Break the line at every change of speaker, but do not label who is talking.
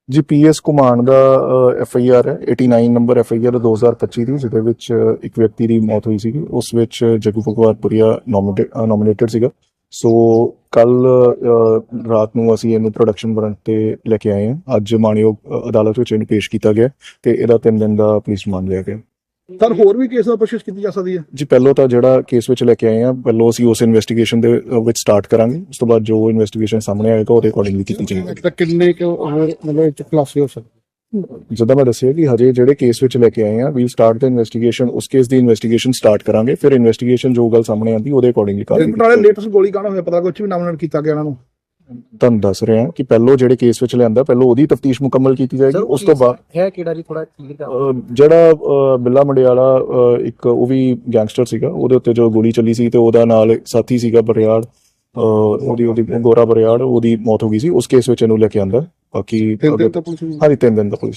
ਜੀ ਪੀਐਸ ਘੁਮਾਣ ਦਾ ਐਫਆਈਆਰ ਹੈ 89 number FIR 2025 ਦੀ, ਜਿਹਦੇ ਵਿੱਚ ਇੱਕ ਵਿਅਕਤੀ ਦੀ ਮੌਤ ਹੋਈ ਸੀਗੀ। ਉਸ ਵਿੱਚ ਜੱਗੂ ਭਗਵਾਨਪੁਰੀਆ ਨੋਮੀਨੇਟਡ ਸੀਗਾ। ਸੋ ਕੱਲ ਰਾਤ ਨੂੰ ਅਸੀਂ ਇਹਨੂੰ ਪ੍ਰੋਡਕਸ਼ਨ ਵਾਰੰਟ ਤੇ ਲੈ ਕੇ ਆਏ ਹਾਂ। ਅੱਜ ਮਾਣਯੋਗ ਅਦਾਲਤ ਵਿੱਚ ਇਹਨੂੰ ਪੇਸ਼ ਕੀਤਾ ਗਿਆ ਤੇ ਇਹਦਾ 3 ਦਿਨ ਦਾ ਪੁਲਿਸ ਰਿਮਾਂਡ ਲਿਆ ਗਿਆ।
ਸਰ ਹੋਰ ਵੀ ਕੇਸ ਦਾ ਪੁੱਛਗਿੱਛ ਕੀਤੀ ਜਾ ਸਕਦੀ ਹੈ
ਜੀ ਪਹਿਲੋਂ ਤਾਂ ਜਿਹੜਾ ਕੇਸ ਵਿੱਚ ਲੈ ਕੇ ਆਏ ਆ, ਪਹਿਲੋਂ ਅਸੀਂ ਉਸ ਇਨਵੈਸਟੀਗੇਸ਼ਨ ਦੇ ਵਿੱਚ ਸਟਾਰਟ ਕਰਾਂਗੇ। ਉਸ ਤੋਂ ਬਾਅਦ ਜੋ ਇਨਵੈਸਟੀਗੇਸ਼ਨ ਸਾਹਮਣੇ ਆਏਗਾ ਉਹਦੇ ਅਕੋਰਡਿੰਗਲੀ ਕੀਤੀ ਜਾਏਗੀ।
ਤਾਂ ਕਿੰਨੇ ਹੋਰ ਮਤਲਬ ਖੁਲਾਸੇ ਹੋ ਸਕਦੇ?
ਜਿੱਦਾਂ ਮੈਂ ਦੱਸਿਆ ਕਿ ਹਜੇ ਜਿਹੜੇ ਕੇਸ ਵਿੱਚ ਲੈ ਕੇ ਆਏ ਆ, ਵੀਲ ਸਟਾਰਟ ਦਾ ਇਨਵੈਸਟੀਗੇਸ਼ਨ, ਉਸ ਕੇਸ ਦੀ ਇਨਵੈਸਟੀਗੇਸ਼ਨ ਸਟਾਰਟ ਕਰਾਂਗੇ। ਫਿਰ ਇਨਵੈਸਟੀਗੇਸ਼ਨ ਜੋ ਗੱਲ ਸਾਹਮਣੇ ਆਉਂਦੀ ਉਹਦੇ ਅਕੋਰਡਿੰਗਲੀ ਕਰਾਂਗੇ।
ਬਟਾਲੇ ਲੇਟੈਸਟ ਗੋਲੀ ਕਾਂਡ ਹੋਇਆ, ਪਤਾ ਕੁਝ ਵੀ ਨਾਮਨਡ ਕੀਤਾ ਗਿਆ ਇਹਨਾਂ ਨੂੰ?
ਤੁਹਾਨੂੰ ਦੱਸ ਰਿਹਾ ਕਿ ਪਹਿਲੋਂ ਜਿਹੜੇ ਕੇਸ ਵਿੱਚ ਲਿਆਂਦਾ, ਪਹਿਲੋਂ ਉਹਦੀ ਤਫਤੀਸ਼ ਮੁਕੰਮਲ ਕੀਤੀ ਜਾਏਗੀ। ਉਸ ਤੋਂ ਬਾਅਦ
ਹੈ ਕਿਹੜਾ ਜੀ ਥੋੜਾ ਕਲੀਅਰ ਕਰ।
ਜਿਹੜਾ ਬਿੱਲਾ ਮੰਡਿਆਲਾ ਇੱਕ ਉਹ ਵੀ ਗੈਂਗਸਟਰ ਸੀਗਾ, ਉਹਦੇ ਉੱਤੇ ਜੋ ਗੋਲੀ ਚੱਲੀ ਸੀ ਤੇ ਉਹਦਾ ਨਾਲ ਸਾਥੀ ਸੀਗਾ ਬਰਿਆੜ, ਉਹਦੀ ਗੋਰਾ ਬਰਿਆੜ, ਉਹਦੀ ਮੌਤ ਹੋ ਗਈ ਸੀ। ਉਸ ਕੇਸ ਵਿੱਚ ਇਹਨੂੰ ਲੈ ਕੇ ਆਂਦਾ। ਬਾਕੀ
3 ਦਿਨ ਤਾਂ ਪੁਲਿਸ
ਹਾਂਜੀ 3 ਦਿਨ ਦਾ ਪੁਲਿਸ